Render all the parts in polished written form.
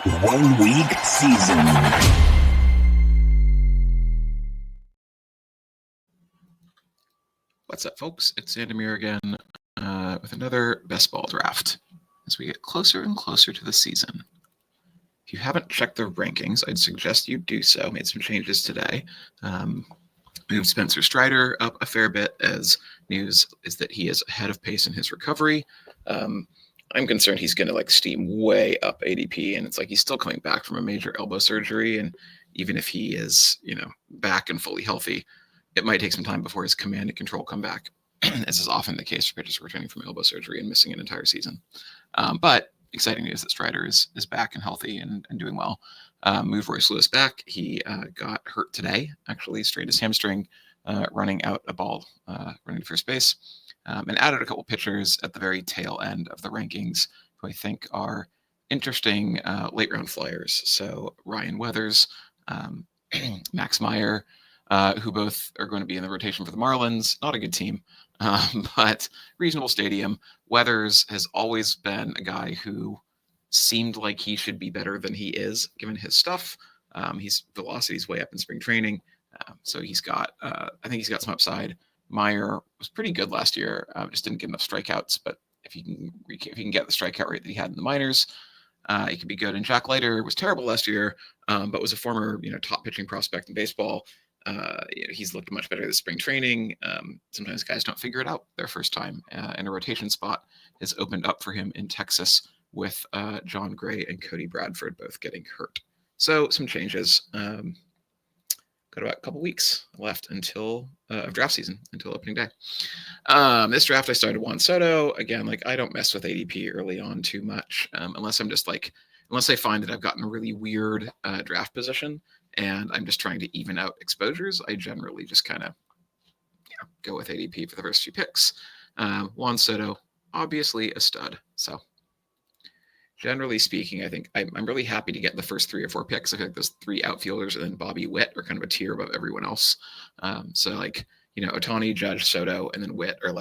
1 week season. What's up, folks? It's Sandamir again with another best ball draft as we get closer and closer to the season. If you haven't checked the rankings, I'd suggest you do so. Made some changes today. Moved Spencer Strider up a fair bit, as news is that he is ahead of pace in his recovery. I'm concerned he's going to steam way up ADP, and it's like he's still coming back from a major elbow surgery, and even if he is, back and fully healthy, it might take some time before his command and control come back, as is often the case for pitchers returning from elbow surgery and missing an entire season. But exciting news that Strider is back and healthy and doing well. Move Royce Lewis back. He got hurt today, actually strained his hamstring, running out a ball, running to first base, and added a couple pitchers at the very tail end of the rankings who I think are interesting late round flyers. So Ryan Weathers, Max Meyer, who both are going to be in the rotation for the Marlins. Not a good team, but reasonable stadium. Weathers has always been a guy who seemed like he should be better than he is, given his stuff. His velocity's way up in spring training, so he's got. I think he's got some upside. Meyer was pretty good last year, just didn't get enough strikeouts. But if he can get the strikeout rate that he had in the minors, he could be good. And Jack Leiter was terrible last year, but was a former top pitching prospect in baseball. He's looked much better this spring training. Sometimes guys don't figure it out their first time, and a rotation spot has opened up for him in Texas with John Gray and Cody Bradford both getting hurt. So some changes. Got about a couple weeks left until draft season, until opening day. This draft I started Juan Soto. Again, I don't mess with ADP early on too much, unless I'm just unless I find that I've gotten a really weird draft position and I'm just trying to even out exposures. I generally just kind of go with ADP for the first few picks. Juan Soto, obviously a stud. So generally speaking, I think I'm really happy to get the first 3 or 4 picks. I feel like those 3 outfielders and then Bobby Witt are kind of a tier above everyone else. So Ohtani, Judge, Soto, and then Witt are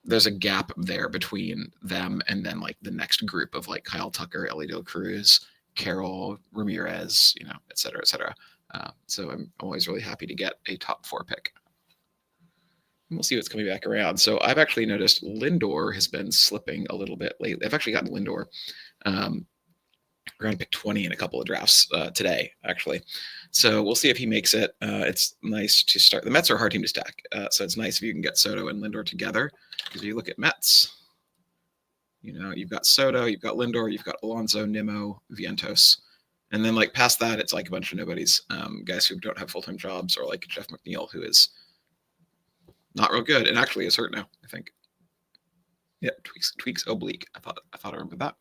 there's a gap there between them and then the next group of Kyle Tucker, Ellie De La Cruz, Carroll, Ramirez, et cetera, et cetera. So I'm always really happy to get a top 4 pick. And we'll see what's coming back around. So I've actually noticed Lindor has been slipping a little bit lately. I've actually gotten Lindor around pick 20 in a couple of drafts today, actually. So we'll see if he makes it. It's nice to start. The Mets are a hard team to stack. So it's nice if you can get Soto and Lindor together. Because if you look at Mets, you've got Soto, you've got Lindor, you've got Alonso, Nimmo, Vientos. And then past that, it's a bunch of nobodies, guys who don't have full-time jobs, or Jeff McNeil, who is not real good and actually is hurt now, I think. Yeah, tweaks oblique. I thought I remembered that.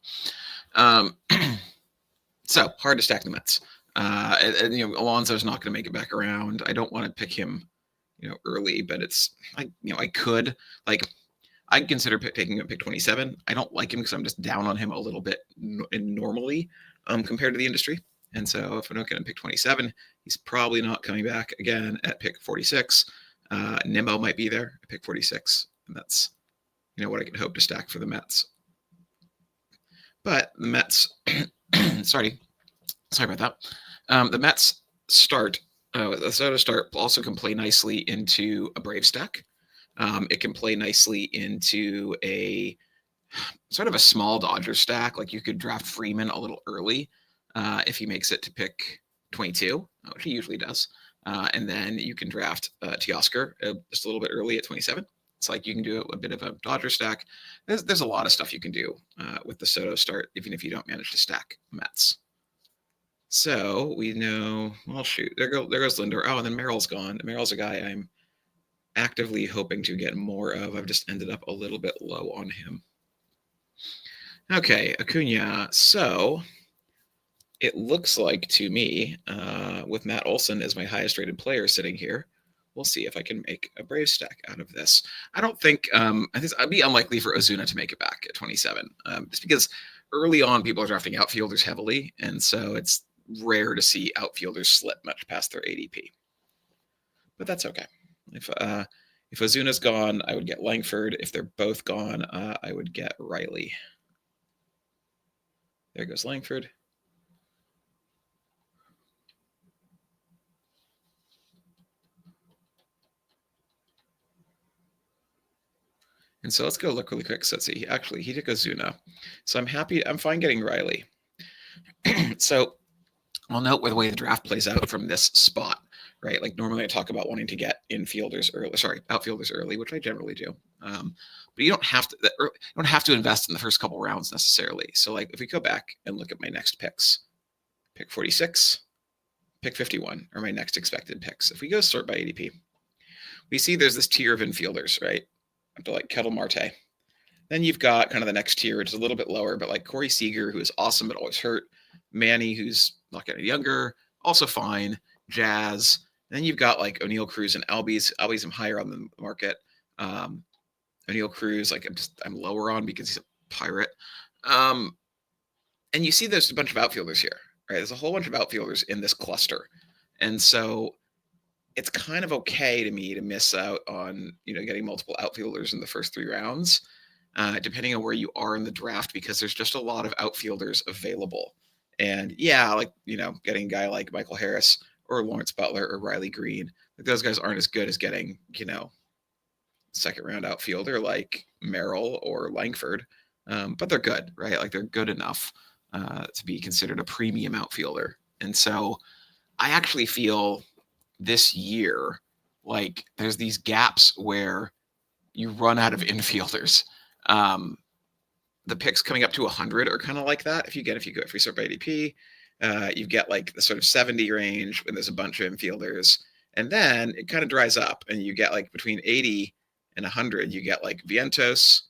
So hard to stack the Mets. Alonso's not going to make it back around. I don't want to pick him, early, but I could I'd consider taking him at pick 27. I don't like him because I'm just down on him a little bit normally compared to the industry. And so if I don't get him pick 27, he's probably not coming back again at pick 46. Nimmo might be there at pick 46, and that's what I could hope to stack for the Mets. But the Mets, sorry about that. The Mets start, the Soto start also can play nicely into a Brave stack. It can play nicely into a sort of a small Dodger stack. You could draft Freeman a little early if he makes it to pick 22, which he usually does. And then you can draft Teoscar just a little bit early at 27. It's you can do a bit of a Dodger stack. There's a lot of stuff you can do with the Soto start, even if you don't manage to stack Mets. So we know, well, shoot, there goes Lindor. Oh, and then Merrill's gone. Merrill's a guy I'm actively hoping to get more of. I've just ended up a little bit low on him. Okay, Acuna. So it looks like to me, with Matt Olson as my highest rated player sitting here, we'll see if I can make a Brave stack out of this. I don't think, I think I'd be unlikely for Ozuna to make it back at 27, just because early on people are drafting outfielders heavily, and so it's rare to see outfielders slip much past their ADP. But that's okay. If Ozuna's gone, I would get Langford. If they're both gone, I would get Riley. There goes Langford. And so let's go look really quick. So let's see. Actually, he took Ozuna. So I'm fine getting Riley. So I'll note where the way the draft plays out from this spot, right? Like normally I talk about wanting to get outfielders early, which I generally do. But you don't have to invest in the first couple rounds necessarily. So like if we go back and look at my next picks, pick 46, pick 51 are my next expected picks. If we go sort by ADP, we see there's this tier of infielders, right? Up to like Kettle Marte. Then you've got kind of the next tier, which is a little bit lower, but like Corey Seager, who is awesome but always hurt. Manny, who's not getting younger, also fine. Jazz. And then you've got like O'Neill Cruz and Albies. Albies I'm higher on the market. O'Neill Cruz, like I'm lower on because he's a Pirate. And you see there's a bunch of outfielders here, right? There's a whole bunch of outfielders in this cluster. And so it's kind of okay to me to miss out on, getting multiple outfielders in the first 3 rounds, depending on where you are in the draft, because there's just a lot of outfielders available. And yeah, like, getting a guy like Michael Harris or Lawrence Butler or Riley Green, like those guys aren't as good as getting, second round outfielder like Merrill or Langford. But they're good, right? Like they're good enough to be considered a premium outfielder. And so I actually feel this year like there's these gaps where you run out of infielders. The picks coming up to 100 are kind of like that. If we sort by ADP, you get like the sort of 70 range when there's a bunch of infielders, and then it kind of dries up, and you get like between 80 and 100. You get like Vientos,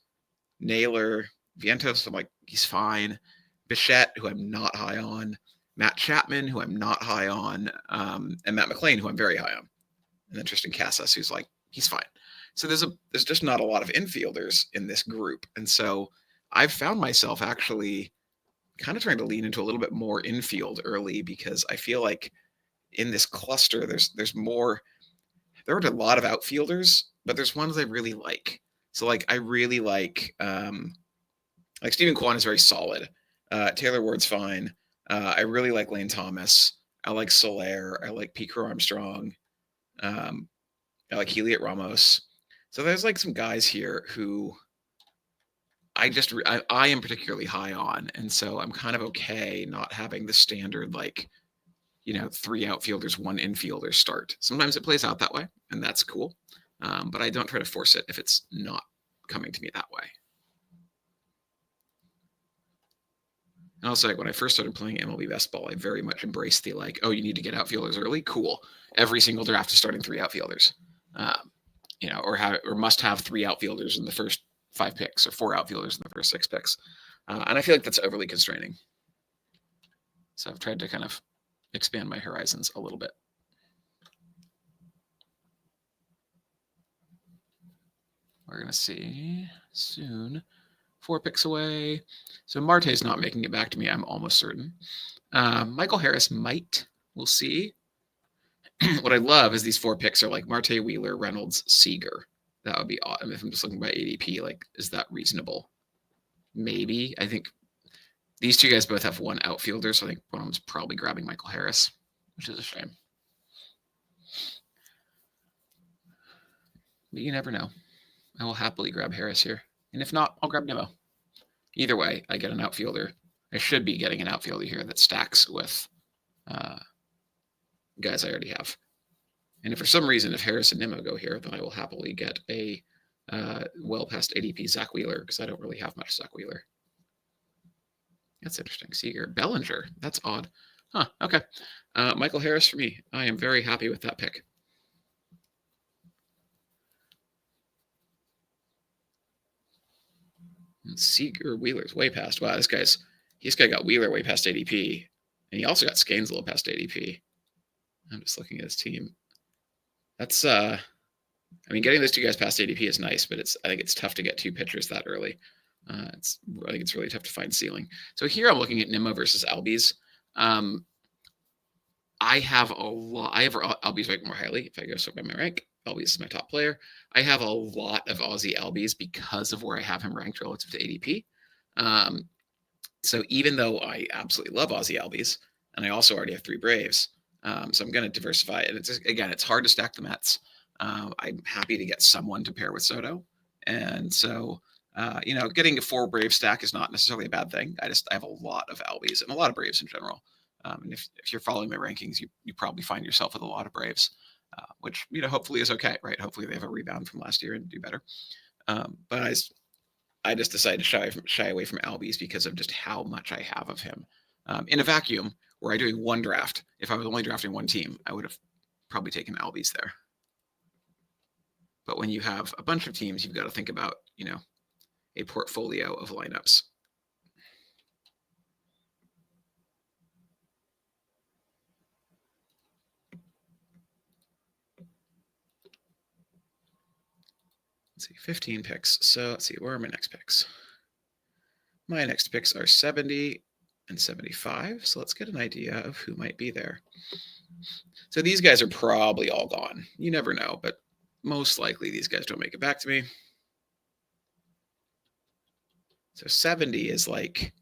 Naylor. Vientos, I'm like, he's fine. Bichette, who I'm not high on. Matt Chapman, who I'm not high on, and Matt McLean, who I'm very high on. And then Tristan Casas, who's like, he's fine. So there's just not a lot of infielders in this group. And so I've found myself actually kind of trying to lean into a little bit more infield early, because I feel like in this cluster, there's more. There are a lot of outfielders, but there's ones I really like. So like I really like Stephen Kwan is very solid. Taylor Ward's fine. I really like Lane Thomas. I like Soler. I like Pico Armstrong. I like Heliot Ramos. So there's like some guys here who I am particularly high on. And so I'm kind of okay not having the standard, 3 outfielders, 1 infielder start. Sometimes it plays out that way, and that's cool. But I don't try to force it if it's not coming to me that way. And also, like when I first started playing MLB Best Ball, I very much embraced the you need to get outfielders early. Cool. Every single draft is starting 3 outfielders, or must have 3 outfielders in the first 5 picks, or 4 outfielders in the first 6 picks. And I feel like that's overly constraining. So I've tried to kind of expand my horizons a little bit. We're going to see soon. 4 picks away. So Marte's not making it back to me, I'm almost certain. Michael Harris might. We'll see. What I love is these 4 picks are like Marte, Wheeler, Reynolds, Seager. That would be awesome. If I'm just looking by ADP, is that reasonable? Maybe. I think these 2 guys both have 1 outfielder, so I think one of them's probably grabbing Michael Harris, which is a shame. But you never know. I will happily grab Harris here. And if not, I'll grab Nimmo. Either way, I get an outfielder. I should be getting an outfielder here that stacks with guys I already have. And if for some reason, if Harris and Nimmo go here, then I will happily get a well past ADP Zach Wheeler, because I don't really have much Zach Wheeler. That's interesting. Seager. Bellinger. That's odd. Huh. Okay. Michael Harris for me. I am very happy with that pick. Seager, Wheeler's way past. Wow, this guy got Wheeler way past ADP, and he also got Scanes a little past ADP. I'm just looking at his team. That's getting those 2 guys past ADP is nice, but I think it's tough to get 2 pitchers that early. I think it's really tough to find ceiling. So here I'm looking at Nimmo versus Albies. I have Albies ranked more highly. If I go sort by my rank, Albies is my top player. I have a lot of Aussie Albies because of where I have him ranked relative to ADP. So even though I absolutely love Aussie Albies, and I also already have 3 Braves, so I'm going to diversify. And it's hard to stack the Mets. I'm happy to get someone to pair with Soto, And so, getting a 4 Brave stack is not necessarily a bad thing. I have a lot of Albies and a lot of Braves in general. And if you're following my rankings, you probably find yourself with a lot of Braves, which, hopefully is okay, right? Hopefully they have a rebound from last year and do better. But I just decided to shy away from Albies because of just how much I have of him. In a vacuum, were I doing one draft, if I was only drafting one team, I would have probably taken Albies there. But when you have a bunch of teams, you've got to think about, a portfolio of lineups. Let's see, 15 picks. So let's see, where are my next picks? My next picks are 70 and 75. So let's get an idea of who might be there. So these guys are probably all gone. You never know, but most likely these guys don't make it back to me. So 70 is like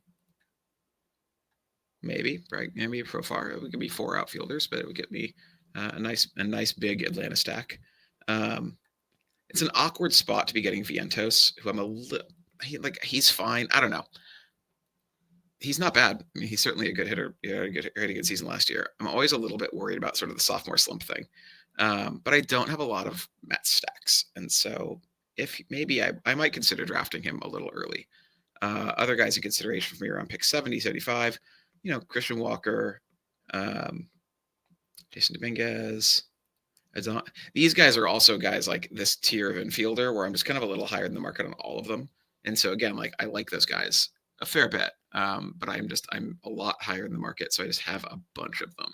maybe, right? Maybe a Profar. It would give me 4 outfielders, but it would get me a nice big Atlanta stack. It's an awkward spot to be getting Vientos, who I'm a little he's fine. I don't know. He's not bad. I mean, he's certainly a good hitter. Had a good season last year. I'm always a little bit worried about sort of the sophomore slump thing. But I don't have a lot of Mets stacks. And so if maybe I might consider drafting him a little early. Other guys in consideration for me around pick 70, 75, Christian Walker, Jason Dominguez. These guys are also guys like this tier of infielder where I'm just kind of a little higher in the market on all of them. And so again, I like those guys a fair bit, but I'm a lot higher in the market, so I just have a bunch of them.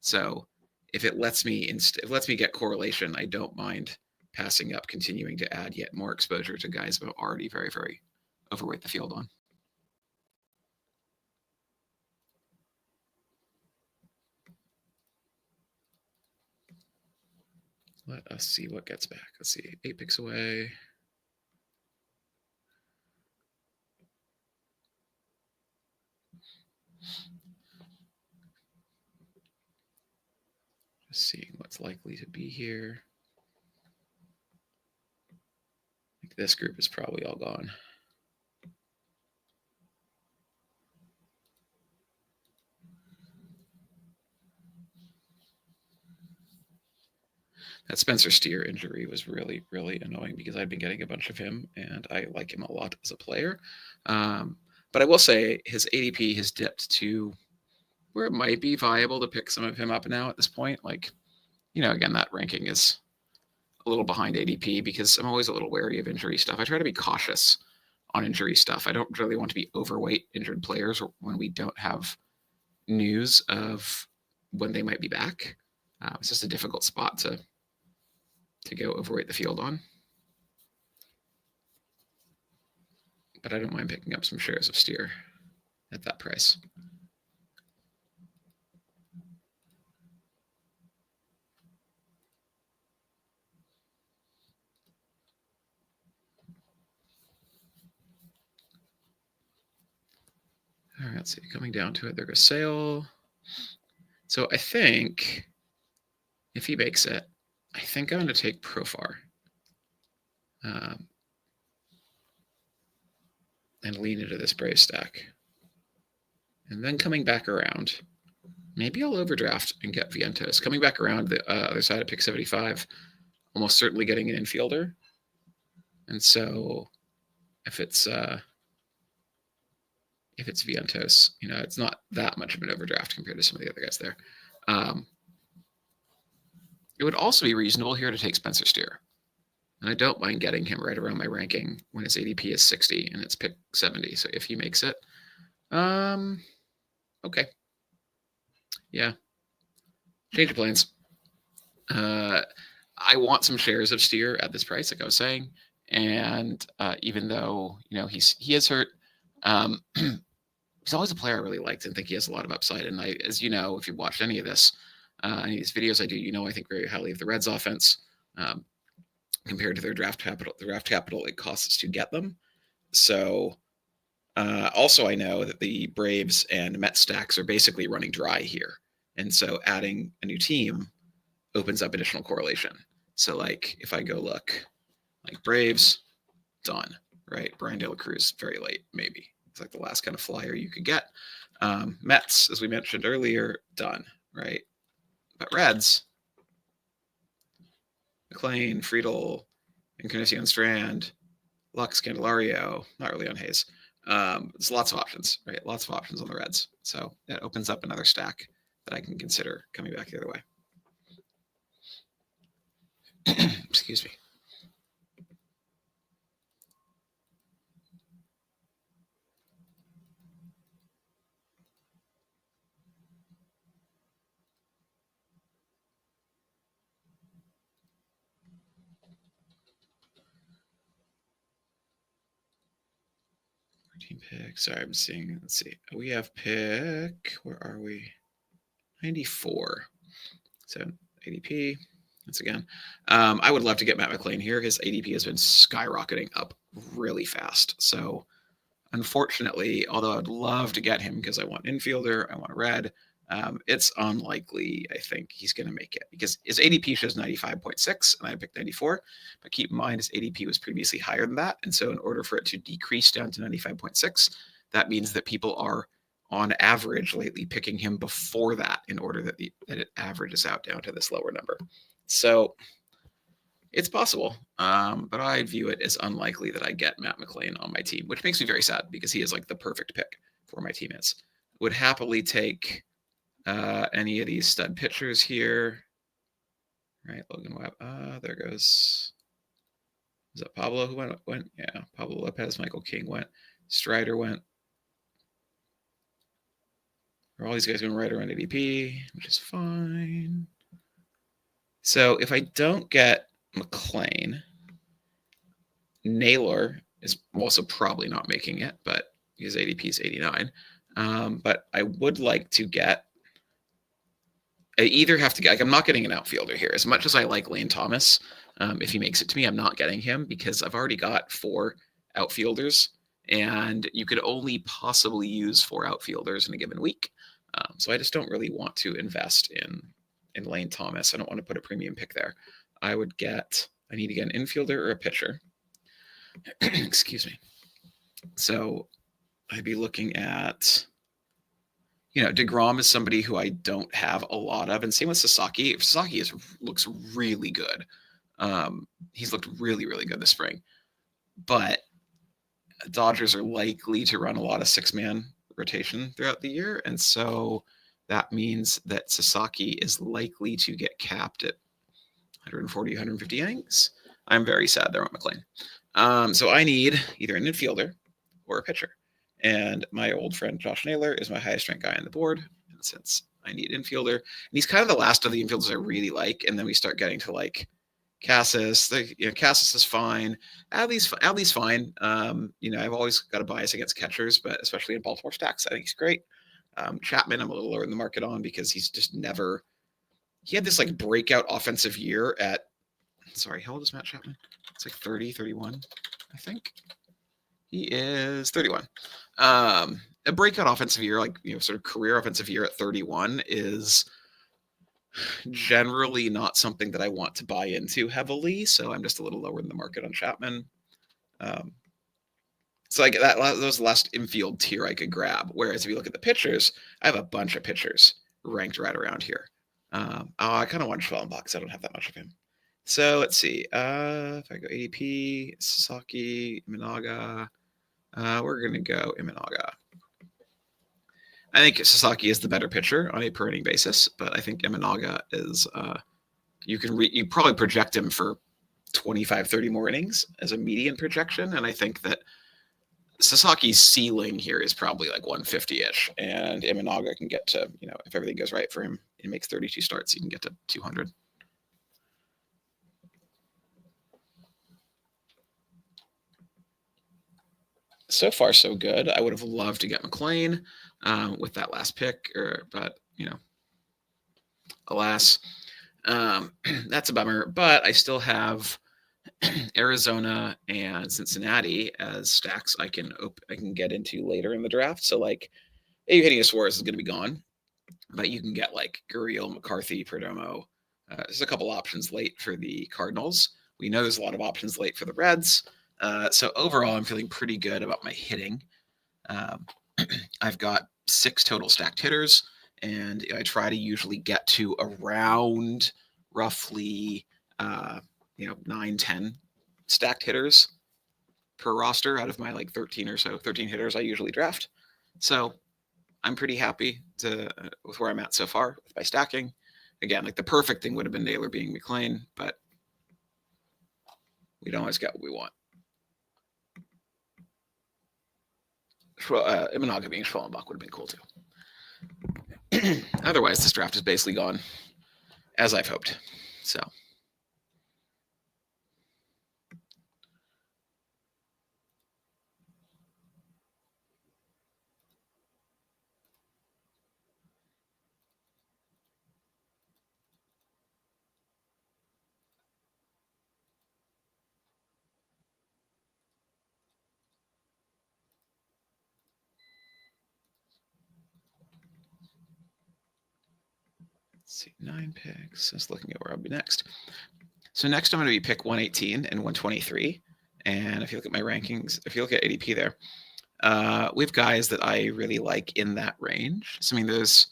So if it lets me get correlation, I don't mind passing up, continuing to add yet more exposure to guys who are already very, very overweight the field on. Let us see what gets back. Let's see, 8 picks away. Just seeing what's likely to be here. I think this group is probably all gone. That Spencer Steer injury was really, really annoying because I'd been getting a bunch of him and I like him a lot as a player. But I will say his ADP has dipped to where it might be viable to pick some of him up now at this point. Again, that ranking is a little behind ADP because I'm always a little wary of injury stuff. I try to be cautious on injury stuff. I don't really want to be overweight injured players when we don't have news of when they might be back. It's just a difficult spot to go overweight the field on. But I don't mind picking up some shares of Steer at that price. All right, let's see. Coming down to it, there goes Sale. So I think if he makes it, I think I'm going to take Profar and lean into this Brave stack. And then coming back around, maybe I'll overdraft and get Vientos. Coming back around the other side of pick 75, almost certainly getting an infielder. And so if it's Vientos, it's not that much of an overdraft compared to some of the other guys there. It would also be reasonable here to take Spencer Steer. And I don't mind getting him right around my ranking when his ADP is 60 and it's pick 70. So if he makes it, okay. Yeah. Change of plans. I want some shares of Steer at this price, like I was saying. And even though, he is hurt, he's always a player I really liked and think he has a lot of upside. And as you know, if you've watched any of this, any of these videos I do, I think very highly of the Reds offense compared to their draft capital. The draft capital it costs to get them. So also I know that the Braves and Mets stacks are basically running dry here. And so adding a new team opens up additional correlation. So if I go look, Braves, done, right? Brian De La Cruz, very late, maybe. It's like the last kind of flyer you could get. Mets, as we mentioned earlier, done, right? But Reds, McLean, Friedel, Encarnacion Strand, Lux, Candelario, not really on Hayes. There's lots of options, right? Lots of options on the Reds. So that opens up another stack that I can consider coming back the other way. Excuse me. Team pick. Sorry, I'm seeing. Let's see. We have pick. Where are we? 94. So ADP. Once again, I would love to get Matt McLean here. His ADP has been skyrocketing up really fast. So unfortunately, although I'd love to get him because I want infielder, I want a red, it's unlikely, I think, he's going to make it because his ADP shows 95.6 and I picked 94. But keep in mind, his ADP was previously higher than that. And so in order for it to decrease down to 95.6, that means that people are on average lately picking him before that in order that it averages out down to this lower number. So it's possible, but I view it as unlikely that I get Matt McLean on my team, which makes me very sad because he is like the perfect pick for my teammates. Would happily take any of these stud pitchers here. Right, Logan Webb. There goes. Is that Pablo who went? Yeah, Pablo Lopez, Michael King went. Strider went. Are all these guys going right around ADP, which is fine. So if I don't get McLean, Naylor is also probably not making it, but his ADP is 89. But I would like to get. I either have to get. Like, I'm not getting an outfielder here. As much as I like Lane Thomas, if he makes it to me, I'm not getting him because I've already got 4 outfielders, and you could only possibly use 4 outfielders in a given week. So I just don't really want to invest in Lane Thomas. I don't want to put a premium pick there. I need to get an infielder or a pitcher. Excuse me. So I'd be looking at, DeGrom is somebody who I don't have a lot of, and same with Sasaki. Sasaki looks really good. He's looked really, really good this spring, but Dodgers are likely to run a lot of 6-man rotation throughout the year, and so that means that Sasaki is likely to get capped at 140, 150 innings. I'm very sad there on McLean. So I need either an infielder or a pitcher. And my old friend Josh Naylor is my highest ranked guy on the board. And since I need infielder, and he's kind of the last of the infielders I really like. And then we start getting to like Cassis. Cassis is fine. Adley's fine. I've always got a bias against catchers, but especially in Baltimore stacks, I think he's great. Chapman, I'm a little lower in the market on because he's just never. He had this like breakout offensive year at. Sorry, how old is Matt Chapman? It's like 30, 31, I think. He is 31. A breakout offensive year, sort of career offensive year at 31 is generally not something that I want to buy into heavily. So I'm just a little lower in the market on Chapman. So like that was the last infield tier I could grab. Whereas if you look at the pitchers, I have a bunch of pitchers ranked right around here. I kind of want Schwellenbach. I don't have that much of him. So let's see. If I go ADP, Sasaki, Imanaga, we're going to go Imanaga. I think Sasaki is the better pitcher on a per inning basis, but I think Imanaga is, you probably project him for 25, 30 more innings as a median projection. And I think that Sasaki's ceiling here is probably like 150-ish, and Imanaga can get to, if everything goes right for him, he makes 32 starts, he can get to 200. So far, so good. I would have loved to get McLean with that last pick, but alas, that's a bummer. But I still have Arizona and Cincinnati as stacks I can get into later in the draft. So like, Eugenio Suarez is going to be gone, but you can get like Gurriel, McCarthy, Perdomo. There's a couple options late for the Cardinals. We know there's a lot of options late for the Reds. So overall, I'm feeling pretty good about my hitting. Um, I've got 6 total stacked hitters, and I try to usually get to around roughly 9, 10 stacked hitters per roster out of my 13 hitters I usually draft. So I'm pretty happy with where I'm at so far with my stacking. Again, the perfect thing would have been Naylor being McLean, but we don't always get what we want. Imanaga being Schwellenbach would have been cool too. Otherwise, this draft is basically gone as I've hoped. So. Let's see, 9 picks. Just looking at where I'll be next. So next I'm going to be pick 118 and 123. And if you look at my rankings, if you look at ADP there, we have guys that I really like in that range. So I mean, there's,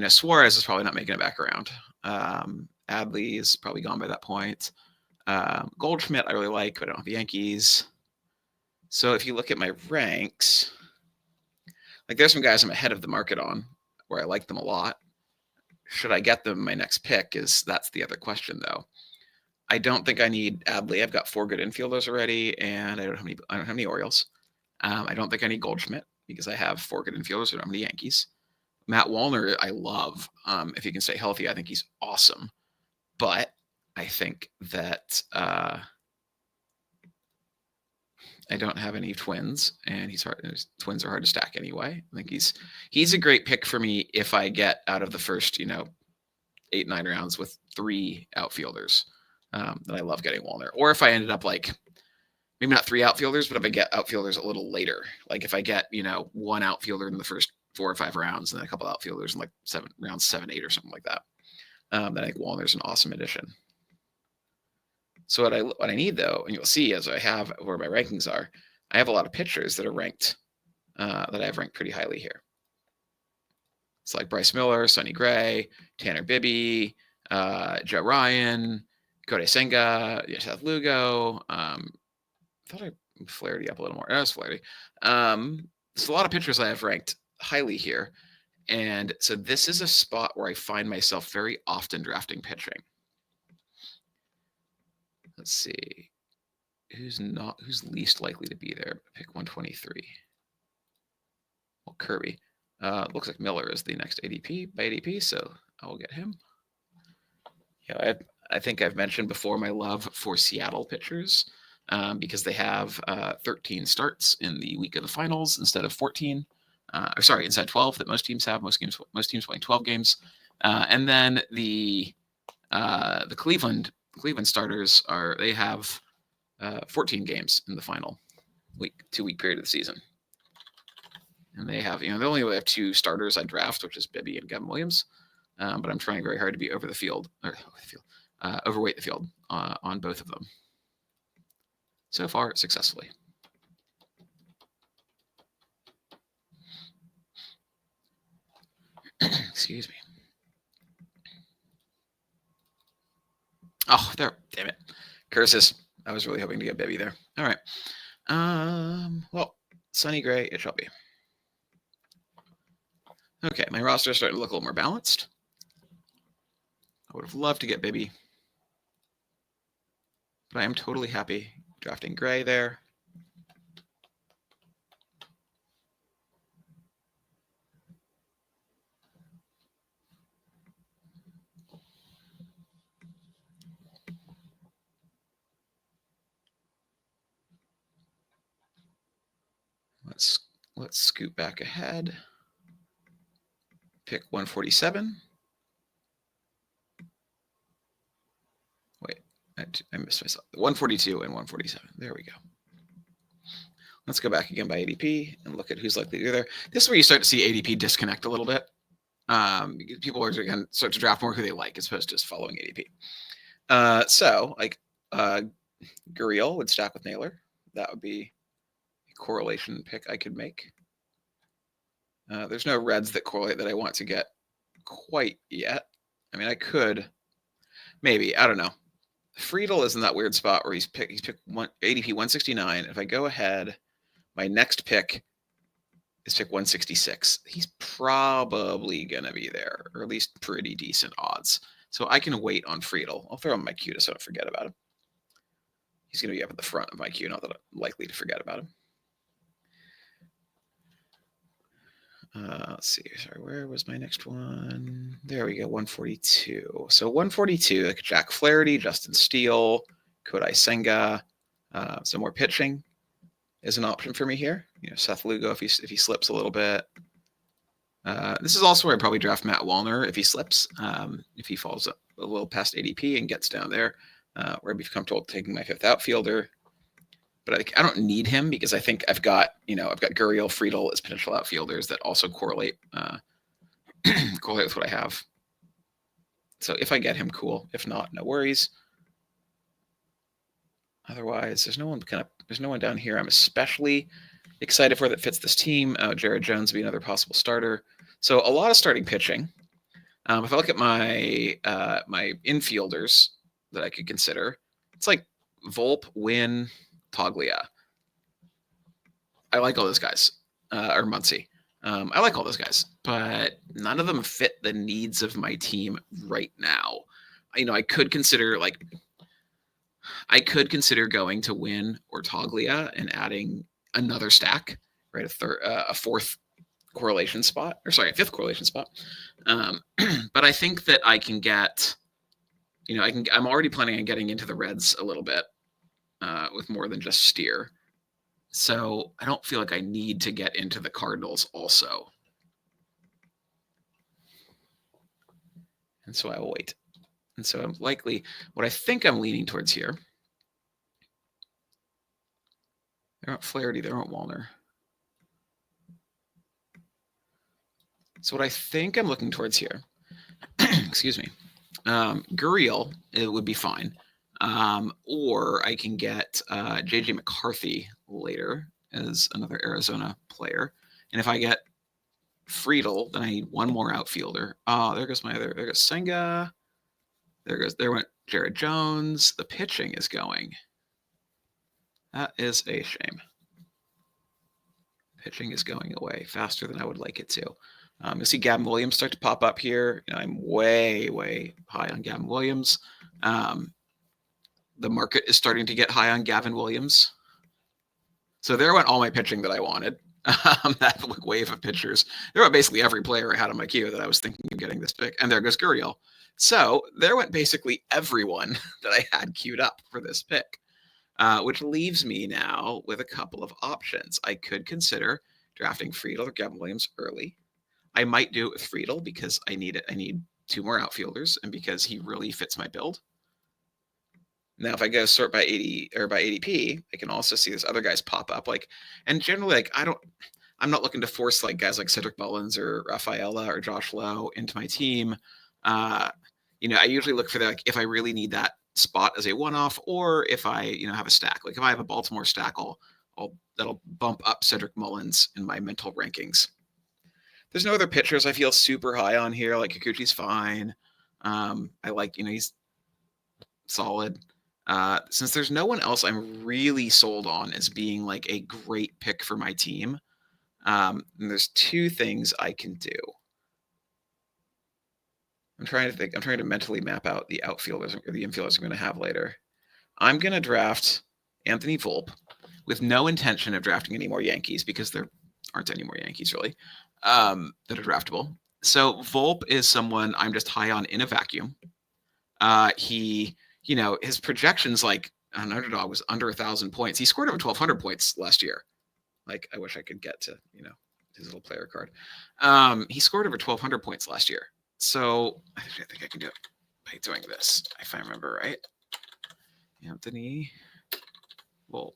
Suarez is probably not making it back around. Adley is probably gone by that point. Goldschmidt I really like, but I don't have the Yankees. So if you look at my ranks, there's some guys I'm ahead of the market on where I like them a lot. Should I get them my next pick? That's the other question, though. I don't think I need Adley. I've got 4 good infielders already, and I don't have any Orioles. I don't think I need Goldschmidt because I have 4 good infielders. I don't have any Yankees. Matt Wallner, I love. If he can stay healthy, I think he's awesome. But I think that I don't have any twins, and twins are hard to stack anyway. I think he's a great pick for me if I get out of the first 8, 9 rounds with 3 outfielders. That I love getting Wallner, or if I ended up maybe not 3 outfielders, but if I get outfielders a little later, if I get 1 outfielder in the first 4 or 5 rounds, and then a couple outfielders in rounds 7, 8 or something like that. Then I think Wallner's an awesome addition. So what I need though, and you'll see as I have where my rankings are, I have a lot of pitchers that are ranked that I have ranked pretty highly here. It's like Bryce Miller, Sonny Gray, Tanner Bibby, Joe Ryan, Kodai Senga, Seth Lugo. I thought I Flaherty up a little more. That was Flaherty. There's a lot of pitchers I have ranked highly here. And so this is a spot where I find myself very often drafting pitching. Let's see. Who's least likely to be there? Pick 123. Well, Kirby. Looks like Miller is the next ADP by ADP, so I will get him. Yeah, I think I've mentioned before my love for Seattle pitchers because they have 13 starts in the week of the finals instead of 14. Instead of 12 that most teams have. Most teams playing 12 games, and then the Cleveland starters they have 14 games in the final 2-week period of the season. And they have, they only have 2 starters I draft, which is Bibby and Gavin Williams. But I'm trying very hard to be overweight the field on both of them. So far, successfully. Excuse me. Oh, there. Damn it. Curses. I was really hoping to get Bibby there. All right. Well, Sonny Gray, it shall be. Okay, my roster is starting to look a little more balanced. I would have loved to get Bibby, but I am totally happy drafting Gray there. Let's scoot back ahead. Pick 147. Wait, I missed myself. 142 and 147. There we go. Let's go back again by ADP and look at who's likely to be there. This is where you start to see ADP disconnect a little bit. People are going to start to draft more who they like as opposed to just following ADP. Gurriel would stack with Naylor. that would be a correlation pick I could make. There's no reds that correlate that I want to get quite yet. I mean, I could, maybe, I don't know. Friedel is in that weird spot where he's picked ADP 169. If I go ahead, my next pick is pick 166. He's probably going to be there, or at least pretty decent odds. So I can wait on Friedel. I'll throw him in my queue so I don't forget about him. He's going to be up at the front of my queue, not that I'm likely to forget about him. Let's see. Sorry, where was my next one? There we go, 142. So 142, like Jack Flaherty, Justin Steele, Kodai Senga, some more pitching is an option for me here. Seth Lugo if he slips a little bit. This is also where I'd probably draft Matt Wallner if he slips, if he falls a little past ADP and gets down there, where I'd be comfortable taking my fifth outfielder. But I don't need him because I think I've got Gurriel, Friedel as potential outfielders that also correlate with what I have. So if I get him, cool. If not, no worries. Otherwise, there's no one down here I'm especially excited for that fits this team. Jared Jones would be another possible starter. So a lot of starting pitching. If I look at my my infielders that I could consider, it's like Volpe, Wynn, Paglia. I like all those guys, or Muncy. I like all those guys, but none of them fit the needs of my team right now. I could consider going to Wynn or Toglia and adding another stack, right? A fifth correlation spot. But I think that I can get, I'm already planning on getting into the Reds a little bit. With more than just Steer. So I don't feel like I need to get into the Cardinals also. And so I will wait. And so I'm likely, what I think I'm leaning towards here. They're not Flaherty, they're not Wallner. So what I think I'm looking towards here, excuse me, Gurriel, it would be fine. Or I can get J.J. McCarthy later as another Arizona player. And if I get Friedel, then I need one more outfielder. There goes Senga. There went Jared Jones. The pitching is going. That is a shame. Pitching is going away faster than I would like it to. You'll see Gavin Williams start to pop up here. I'm way, way high on Gavin Williams. The market is starting to get high on Gavin Williams. So there went all my pitching that I wanted. That wave of pitchers. There went basically every player I had on my queue that I was thinking of getting this pick. And there goes Gurriel. So there went basically everyone that I had queued up for this pick, which leaves me now with a couple of options. I could consider drafting Friedel or Gavin Williams early. I might do it with Friedel because I need it. I need two more outfielders and because he really fits my build. Now, if I go sort by 80 or by ADP, I can also see these other guys pop up. And generally, I'm not looking to force guys like Cedric Mullins or Rafaela or Josh Lowe into my team. I usually look for if I really need that spot as a one-off, or if I, have a stack. If I have a Baltimore stack, that'll bump up Cedric Mullins in my mental rankings. There's no other pitchers I feel super high on here. Kikuchi's fine. I like, he's solid. Since there's no one else I'm really sold on as being a great pick for my team, and there's two things I can do. I'm trying to mentally map out the outfielders or the infielders I'm going to have later. I'm going to draft Anthony Volpe with no intention of drafting any more Yankees because there aren't any more Yankees really that are draftable. So Volpe is someone I'm just high on in a vacuum. His projections an underdog was under 1,000 points. He scored over 1,200 points last year. I wish I could get to, his little player card. He scored over 1,200 points last year. So I think I can do it by doing this, if I remember right. Anthony Volpe.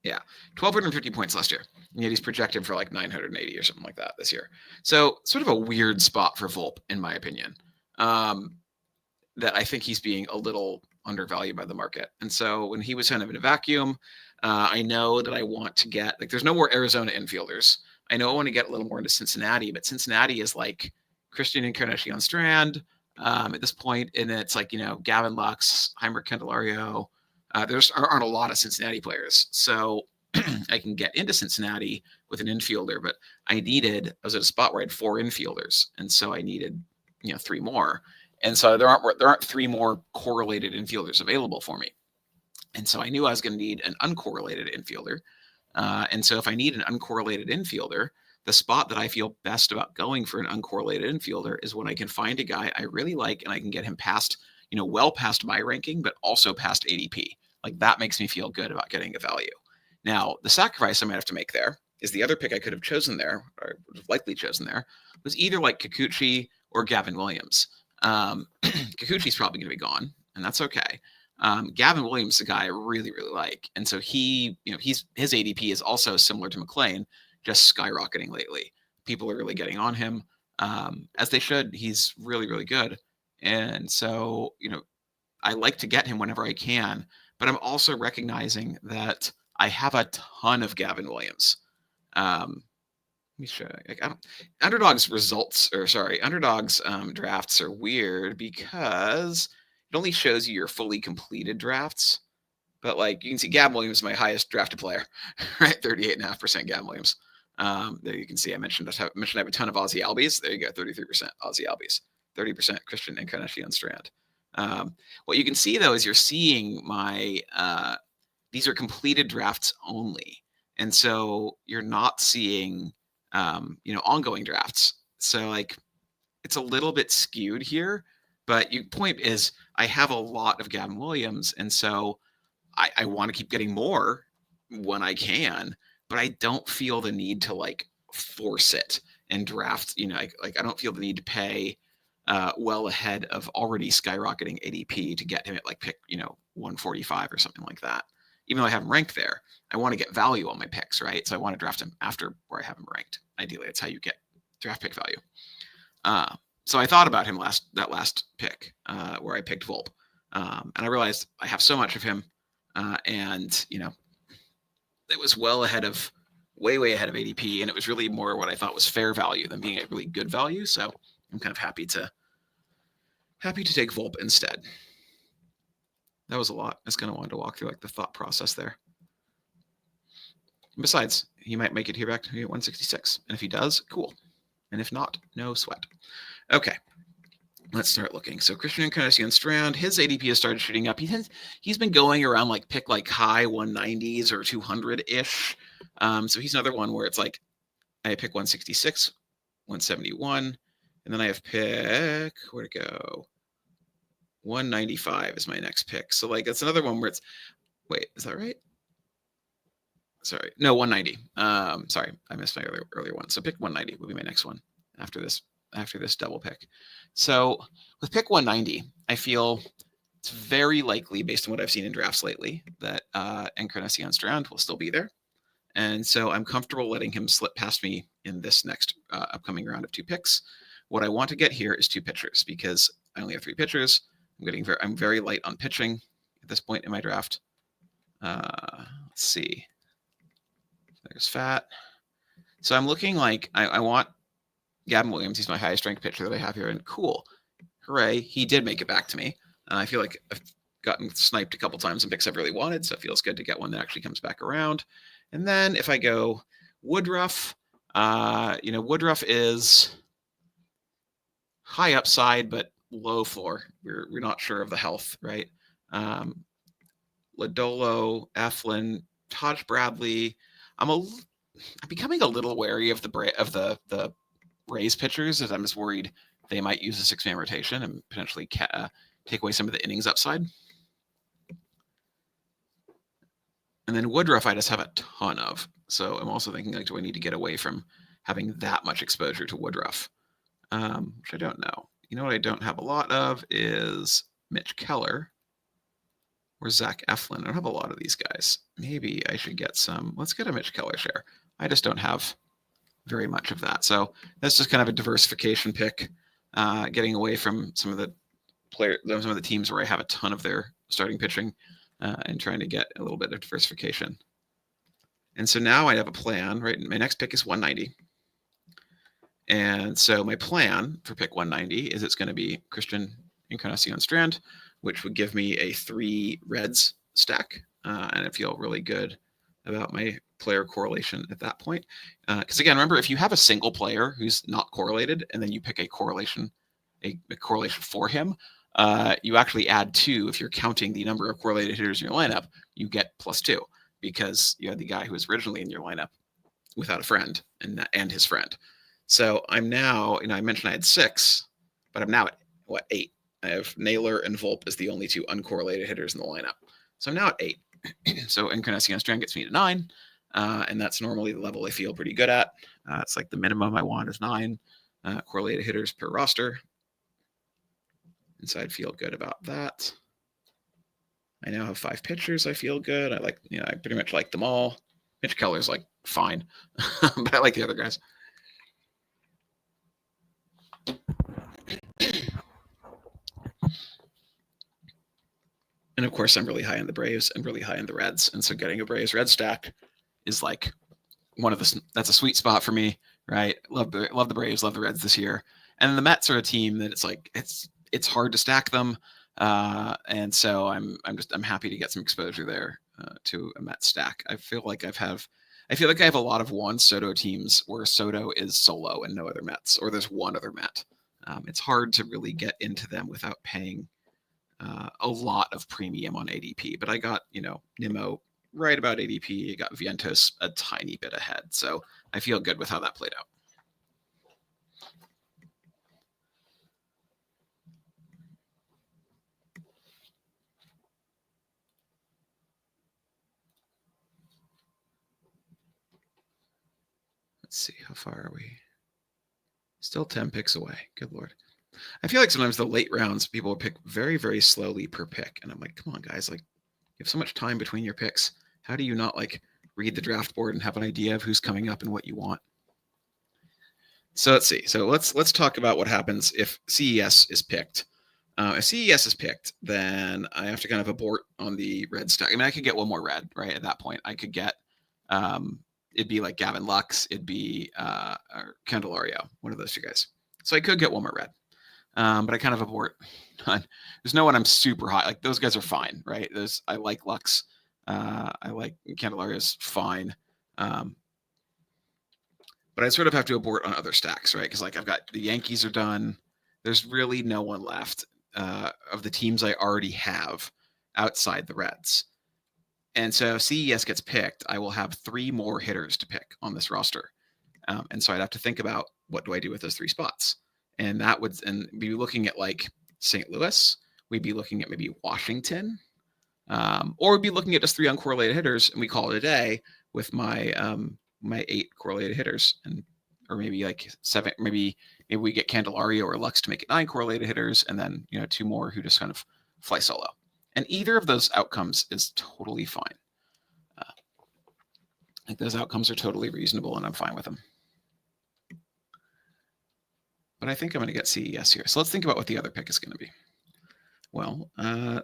Yeah, 1,250 points last year. And yet he's projected for 980 or something like that this year. So sort of a weird spot for Volpe, in my opinion. That I think he's being a little undervalued by the market. And so when he was kind of in a vacuum, I know that I want to get, like, there's no more Arizona infielders. I know I want to get a little more into Cincinnati, but Cincinnati is like Christian Encarnacion-Strand at this point, and it's like, Gavin Lux, Heimer Candelario. There aren't a lot of Cincinnati players. So I can get into Cincinnati with an infielder, but I was at a spot where I had 4 infielders. And so I needed, 3 more. And so there aren't 3 more correlated infielders available for me. And so I knew I was going to need an uncorrelated infielder. And so if I need an uncorrelated infielder, the spot that I feel best about going for an uncorrelated infielder is when I can find a guy I really like and I can get him past, well past my ranking, but also past ADP. Like, that makes me feel good about getting a value. Now, the sacrifice I might have to make there is the other pick I could have chosen there, or would have likely chosen there, was either like Kikuchi or Gavin Williams. Kikuchi's probably going to be gone, and that's okay. Gavin Williams is a guy I really, really like. And so his ADP is also similar to McLean, just skyrocketing lately. People are really getting on him, as they should. He's really, really good. And so, I like to get him whenever I can, but I'm also recognizing that I have a ton of Gavin Williams. Let me show you. Underdogs drafts are weird because it only shows you your fully completed drafts. But like, you can see Gavin Williams is my highest drafted player, right? 38.5% Gavin Williams. There you can see I mentioned I have a ton of Aussie Albies. There you go, 33% Aussie Albies, 30% Christian Encarnacion-Strand. What you can see though is you're seeing my these are completed drafts only, and so you're not seeing ongoing drafts. So like, it's a little bit skewed here. But your point is, I have a lot of Gavin Williams, and so I want to keep getting more when I can, but I don't feel the need to like force it and draft. I don't feel the need to pay well ahead of already skyrocketing ADP to get him at like pick 145 or something like that. Even though I have him ranked there, I want to get value on my picks, right? So I want to draft him after where I have him ranked. Ideally, that's how you get draft pick value. So I thought about him that last pick where I picked Volpe, and I realized I have so much of him, and it was way ahead of ADP, and it was really more what I thought was fair value than being a really good value. So I'm kind of happy to take Volpe instead. That was a lot. I just kind of wanted to walk through like the thought process there. And besides, he might make it here back to me at 166, and if he does, cool. And if not, no sweat. Okay, let's start looking. So Christian Encarnacion-Strand, his ADP has started shooting up. He's been going around like pick like high 190s or 200-ish. So he's another one where it's like I pick 166, 171, and then I have pick, where'd it go? 195 is my next pick. So like, that's another one where it's, wait, is that right? Sorry, no, 190. Sorry, I missed my earlier one. So pick 190 will be my next one after this double pick. So with pick 190, I feel it's very likely, based on what I've seen in drafts lately, that Encarnacion-Strand will still be there. And so I'm comfortable letting him slip past me in this next upcoming round of 2 picks. What I want to get here is 2 pitchers because I only have 3 pitchers. I'm very light on pitching at this point in my draft. Let's see. There's Fat. So I'm looking like I want Gavin Williams. He's my highest ranked pitcher that I have here. And cool. Hooray. He did make it back to me. I feel like I've gotten sniped a couple times in picks I've really wanted. So it feels good to get one that actually comes back around. And then if I go Woodruff, Woodruff is high upside, but low floor. We're not sure of the health, right? Lodolo, Eflin, Taj Bradley. I'm becoming a little wary of the Rays pitchers, as I'm just worried they might use a 6-man rotation and potentially take away some of the innings upside. And then Woodruff, I just have a ton of. So I'm also thinking, like, do I need to get away from having that much exposure to Woodruff? Which I don't know. You know what I don't have a lot of is Mitch Keller or Zach Eflin. I don't have a lot of these guys. Maybe I should get some. Let's get a Mitch Keller share. I just don't have very much of that. So that's just kind of a diversification pick, getting away from some of the teams where I have a ton of their starting pitching and trying to get a little bit of diversification. And so now I have a plan, right? My next pick is 190. And so my plan for pick 190 is it's going to be Christian Encarnacion Strand, which would give me a 3 Reds stack. And I feel really good about my player correlation at that point. Because again, remember, if you have a single player who's not correlated and then you pick a correlation for him, you actually add 2. If you're counting the number of correlated hitters in your lineup, you get +2 because you had the guy who was originally in your lineup without a friend and his friend. So I'm now, I mentioned I had 6, but I'm now at 8. I have Naylor and Volpe as the only 2 uncorrelated hitters in the lineup. So I'm now at 8. So Encarnacion Strand gets me to 9. And that's normally the level I feel pretty good at. It's like the minimum I want is 9 correlated hitters per roster. And so I'd feel good about that. I now have 5 pitchers. I feel good. I pretty much like them all. Mitch Keller's like fine, but I like the other guys. And of course, I'm really high in the Braves and really high in the Reds. And so getting a Braves Red stack is like that's a sweet spot for me, right? Love the Braves, love the Reds this year. And the Mets are a team that it's hard to stack them. And so I'm happy to get some exposure there to a Mets stack. I feel like I have a lot of Juan Soto teams where Soto is solo and no other Mets, or there's one other Met. It's hard to really get into them without paying a lot of premium on ADP. But I got, Nimmo right about ADP. I got Vientos a tiny bit ahead. So I feel good with how that played out. Let's see, how far are we? Still 10 picks away. Good Lord. I feel like sometimes the late rounds, people will pick very, very slowly per pick. And I'm like, come on, guys, like you have so much time between your picks. How do you not read the draft board and have an idea of who's coming up and what you want? So let's see. So let's talk about what happens if CES is picked. If CES is picked, then I have to kind of abort on the red stack. I mean, I could get one more red, right? At that point, I could get, it'd be like Gavin Lux, it'd be Candelario, one of those 2 guys. So I could get one more red, but I kind of abort. There's no one I'm super high. Like those guys are fine, right? I like Lux. I like Candelario's fine. But I sort of have to abort on other stacks, right? Because I've got the Yankees are done. There's really no one left of the teams I already have outside the Reds. And so if CES gets picked, I will have 3 more hitters to pick on this roster. And so I'd have to think about what do I do with those 3 spots? And that would be looking at St. Louis. We'd be looking at maybe Washington. Or we'd be looking at just 3 uncorrelated hitters, and we call it a day with my 8 correlated hitters, or maybe 7. Maybe we get Candelario or Lux to make it 9 correlated hitters, and then 2 more who just kind of fly solo. And either of those outcomes is totally fine. Those outcomes are totally reasonable, and I'm fine with them. But I think I'm going to get CES here. So let's think about what the other pick is going to be. Well,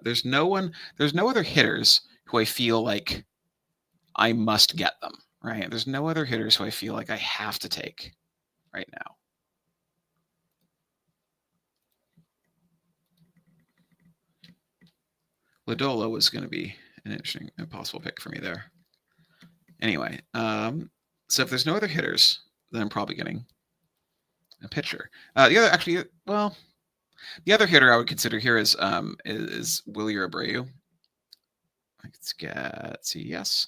there's no other hitters who I feel like I must get them, right? There's no other hitters who I feel like I have to take right now. Lodolo was going to be an interesting, impossible pick for me there. Anyway, so if there's no other hitters, then I'm probably getting a pitcher. The other hitter I would consider here is Wilyer Abreu. Let's get CES.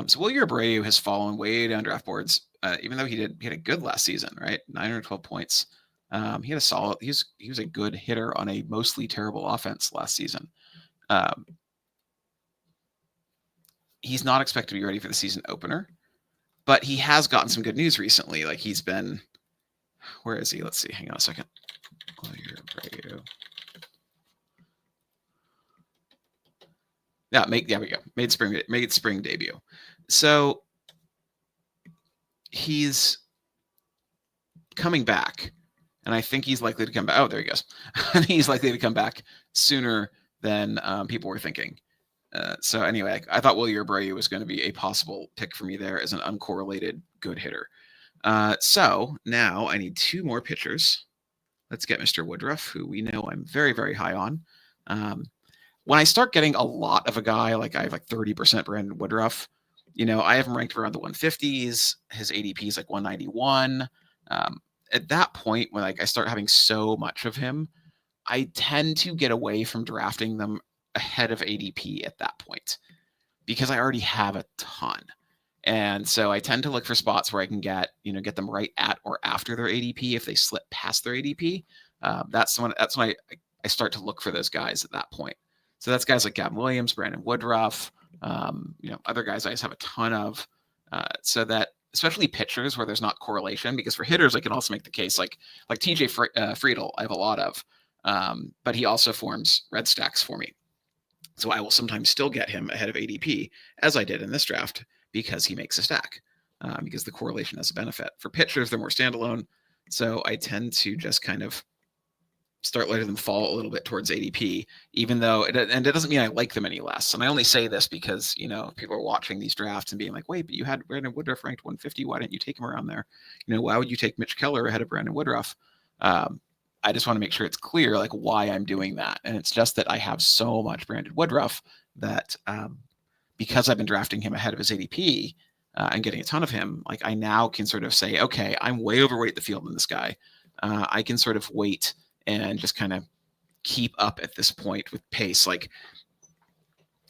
So Wilyer Abreu has fallen way down draft boards, even though he had a good last season, right? 912 points. He had a solid. He was a good hitter on a mostly terrible offense last season. He's not expected to be ready for the season opener, but he has gotten some good news recently. He's been. Where is he? Let's see. Hang on a second. Yeah, there we go. Made spring debut. So he's coming back, and I think he's likely to come back. Oh, there he goes. I think he's likely to come back sooner than people were thinking. So anyway, I thought Wilyer Abreu was going to be a possible pick for me there as an uncorrelated good hitter. So now I need 2 more pitchers. Let's get Mr. Woodruff, who we know I'm very, very high on. When I start getting a lot of a guy, like I have like 30% Brandon Woodruff, I have him ranked around the 150s. His ADP is like 191. At that point, when I start having so much of him, I tend to get away from drafting them ahead of ADP at that point because I already have a ton. And so I tend to look for spots where I can get them right at or after their ADP if they slip past their ADP. That's when I start to look for those guys at that point. So that's guys like Gavin Williams, Brandon Woodruff, other guys I just have a ton of. So that especially pitchers where there's not correlation, because for hitters I can also make the case like TJ Friedel I have a lot of, but he also forms red stacks for me. So I will sometimes still get him ahead of ADP, as I did in this draft, because he makes a stack, because the correlation has a benefit. For pitchers, they're more standalone, so I tend to just kind of start letting them fall a little bit towards ADP, even though it doesn't mean I like them any less. And I only say this because, people are watching these drafts and being like, wait, but you had Brandon Woodruff ranked 150. Why didn't you take him around there? Why would you take Mitch Keller ahead of Brandon Woodruff? I just want to make sure it's clear, like, why I'm doing that. And it's just that I have so much Brandon Woodruff that because I've been drafting him ahead of his ADP and getting a ton of him, like I now can sort of say, okay, I'm way overweight the field in this guy. I can sort of wait and just kind of keep up at this point with pace. Like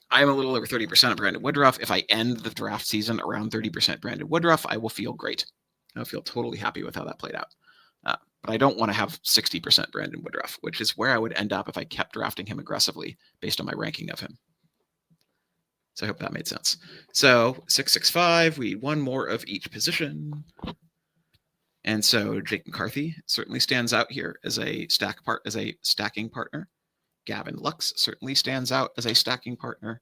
I'm a little over 30% of Brandon Woodruff. If I end the draft season around 30% Brandon Woodruff, I will feel great. I'll feel totally happy with how that played out. But I don't want to have 60% Brandon Woodruff, which is where I would end up if I kept drafting him aggressively based on my ranking of him. So I hope that made sense. So 665, we need 1 more of each position. And so Jake McCarthy certainly stands out here as a stacking partner. Gavin Lux certainly stands out as a stacking partner.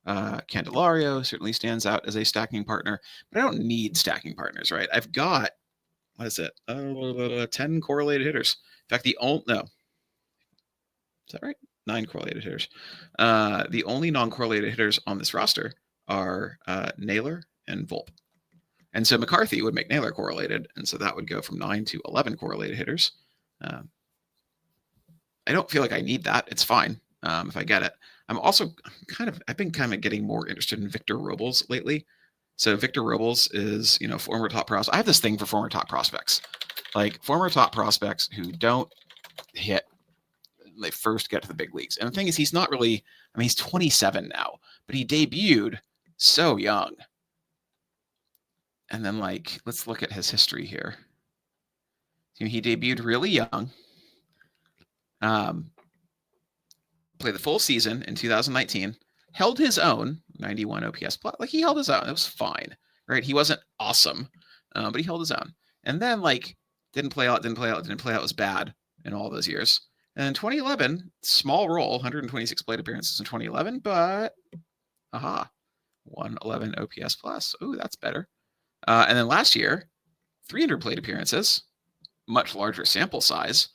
Candelario certainly stands out as a stacking partner, but I don't need stacking partners, right? I've got, 10 correlated hitters. In fact, is that right? 9 correlated hitters. The only non-correlated hitters on this roster are Naylor and Volpe. And so McCarthy would make Naylor correlated, and so that would go from 9 to 11 correlated hitters. I don't feel like I need that. It's fine if I get it. I've been kind of getting more interested in Victor Robles lately. So Victor Robles is, former top prospect. I have this thing for former top prospects, like former top prospects who don't hit when they first get to the big leagues. And the thing is, he's not really, he's 27 now, but he debuted so young. And then, let's look at his history here. He debuted really young. Played the full season in 2019. Held his own, 91 OPS plus. He held his own. It was fine, right? He wasn't awesome, but he held his own. And then, didn't play out. It was bad in all those years. And in 2011, small role, 126 plate appearances in 2011, but 111 OPS plus. Ooh, that's better. And then last year, 300 plate appearances, much larger sample size,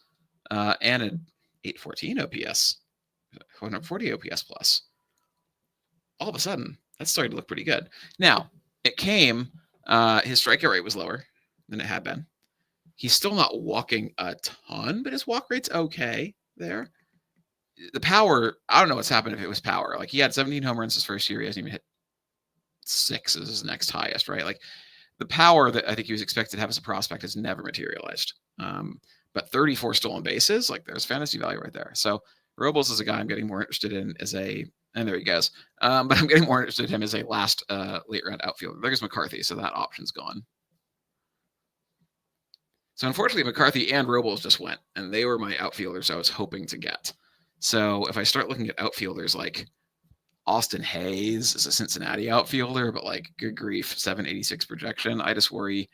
and an 814 OPS, 140 OPS plus. All of a sudden, that's starting to look pretty good. Now, his strikeout rate was lower than it had been. He's still not walking a ton, but his walk rate's okay there. The power, I don't know what's happened if it was power. He had 17 home runs his first year. He hasn't even hit 6 as his next highest, right? The power that I think he was expected to have as a prospect has never materialized. But 34 stolen bases, there's fantasy value right there. So Robles is a guy I'm getting more interested in and there he goes. But I'm getting more interested in him as a last late round outfielder. There's McCarthy, so that option's gone. So unfortunately, McCarthy and Robles just went, and they were my outfielders I was hoping to get. So if I start looking at outfielders like Austin Hayes is a Cincinnati outfielder, but good grief, 786 projection. I just worry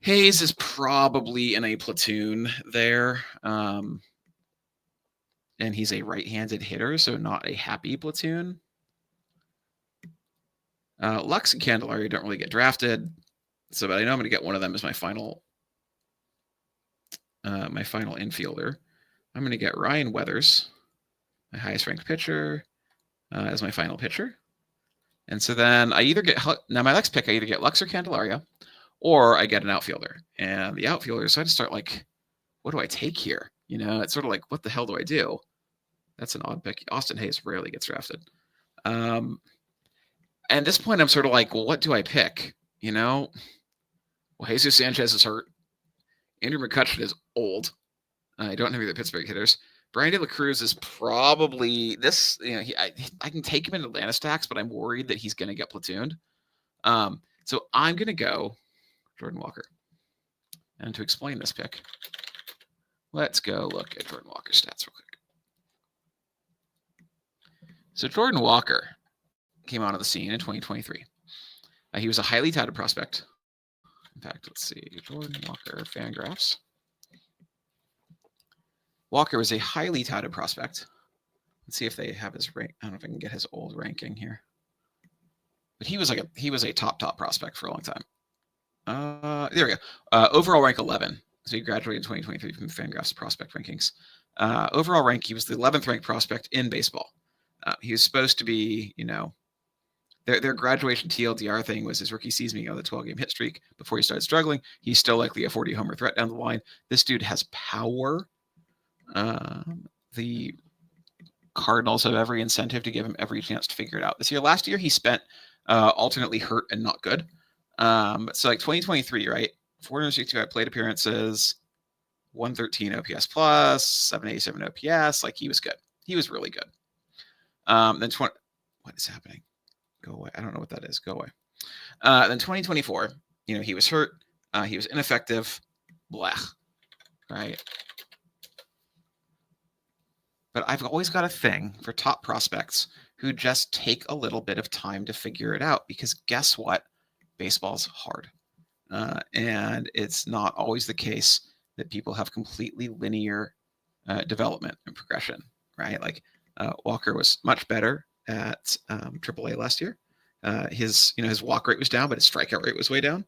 Hayes is probably in a platoon there. And he's a right-handed hitter, so not a happy platoon. Lux and Candelario don't really get drafted, but I know I'm going to get one of them as my final infielder. I'm going to get Ryan Weathers my highest ranked pitcher as my final pitcher. And so then I either get, now my next pick, I either get Lux or Candelario, or I get an outfielder. And the outfielder, so I just start like, what do I take here? You know, it's sort of like, what the hell do I do? That's an odd pick. Austin Hayes rarely gets drafted. And at this point, I'm sort of like, well, what do I pick? You know, well, Jesus Sanchez is hurt. Andrew McCutcheon is old. I don't have any of the Pittsburgh hitters. Brian De La Cruz is probably this. You know, I can take him in Atlanta stacks, but I'm worried that he's going to get platooned. So I'm going to go Jordan Walker. And to explain this pick, let's go look at Jordan Walker's stats real quick. So Jordan Walker came onto the scene in 2023. He was a highly touted prospect. In fact, let's see, Jordan Walker Fangraphs. Walker was a highly touted prospect. Let's see if they have his rank. I don't know if I can get his old ranking here. But he was a top prospect for a long time. There we go. Overall rank 11. So he graduated in 2023 from Fangraphs prospect rankings. Overall rank, he was the 11th ranked prospect in baseball. He was supposed to be, you know, their graduation TLDR thing was his rookie season on the 12-game hit streak before he started struggling. He's still likely a 40-homer threat down the line. This dude has power. The Cardinals have every incentive to give him every chance to figure it out. Last year, he spent alternately hurt and not good. So like 2023, right? 465 plate appearances, 113 OPS plus, 787 OPS. Like he was good. He was really good. Then what is happening? Go away. I don't know what that is. Go away. Then 2024, you know, he was hurt. He was ineffective. Blah. Right. But I've always got a thing for top prospects who just take a little bit of time to figure it out, because guess what? Baseball's hard. And it's not always the case that people have completely linear development and progression, right? Like Walker was much better at AAA last year. His walk rate was down, but his strikeout rate was way down.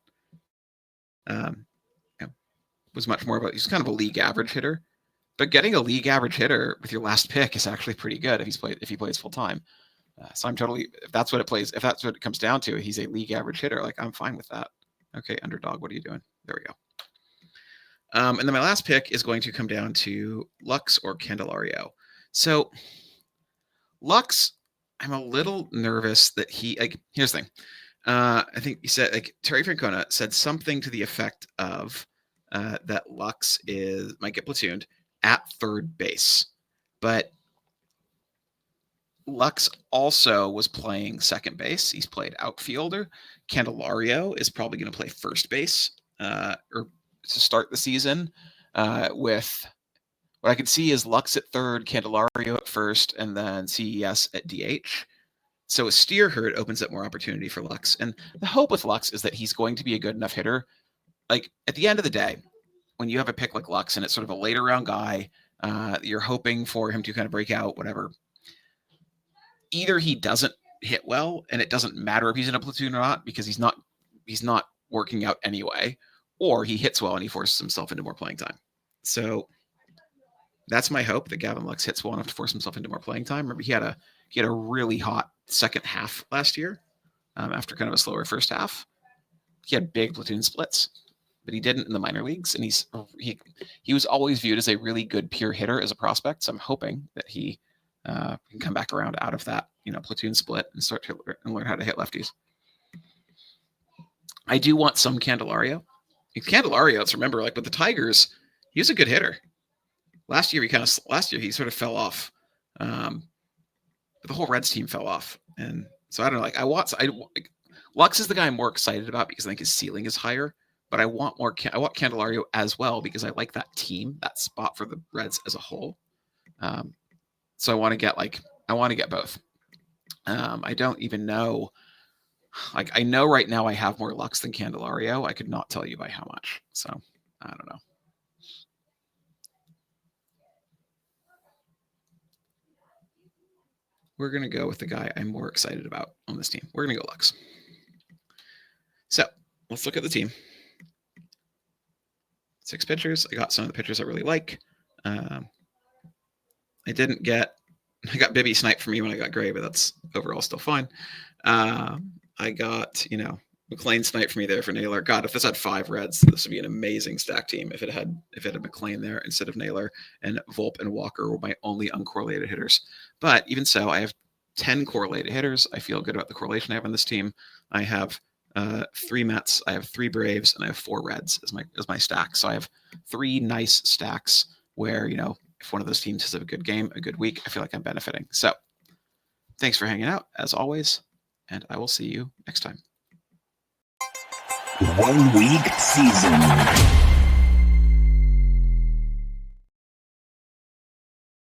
Was much more about, he's kind of a league average hitter. But getting a league average hitter with your last pick is actually pretty good if he plays full time. So I'm totally, if that's what it comes down to, he's a league average hitter. Like I'm fine with that. Okay, underdog, what are you doing? There we go. And then my last pick is going to come down to Lux or Candelario. So Lux, I'm a little nervous that here's the thing. I think he said, like, Terry Francona said something to the effect of that Lux might get platooned at third base. But Lux also was playing second base. He's played outfielder. Candelario is probably going to play first base or to start the season with what I can see is Lux at third, Candelario at first, and then CES at DH. So a steer hurt opens up more opportunity for Lux. And the hope with Lux is that he's going to be a good enough hitter. Like at the end of the day, when you have a pick like Lux and it's sort of a later round guy, you're hoping for him to kind of break out, whatever. Either he doesn't hit well and it doesn't matter if he's in a platoon or not because he's not working out anyway, or he hits well and he forces himself into more playing time. So that's my hope, that Gavin Lux hits well enough to force himself into more playing time. Remember, he had a really hot second half last year after kind of a slower first half. He had big platoon splits, but he didn't in the minor leagues. And he was always viewed as a really good pure hitter as a prospect. So I'm hoping that he can come back around out of that, platoon split and start to learn how to hit lefties. I do want some Candelario. Candelario, let's remember, like with the Tigers, he was a good hitter. Last year he sort of fell off. But the whole Reds team fell off, and so I don't know. Lux is the guy I'm more excited about because I think his ceiling is higher. But I want Candelario as well because I like that team, that spot for the Reds as a whole. So I want to get both. I don't even know. Like I know right now I have more Lux than Candelario. I could not tell you by how much. So I don't know. We're going to go with the guy I'm more excited about on this team. We're going to go Lux. So let's look at the team. 6 pitchers. I got some of the pitchers I really like. I didn't get I got Bibby sniped for me when I got Gray, but that's overall still fine. I got, McLean sniped for me there for Naylor. God, if this had 5 reds, this would be an amazing stack team if it had McLean there instead of Naylor, and Volpe and Walker were my only uncorrelated hitters. But even so, I have 10 correlated hitters. I feel good about the correlation I have on this team. I have 3 Mets, I have 3 Braves, and I have 4 Reds as my stack. So I have 3 nice stacks where, if one of those teams has a good game, a good week, I feel like I'm benefiting. So thanks for hanging out, as always, and I will see you next time. 1 week season.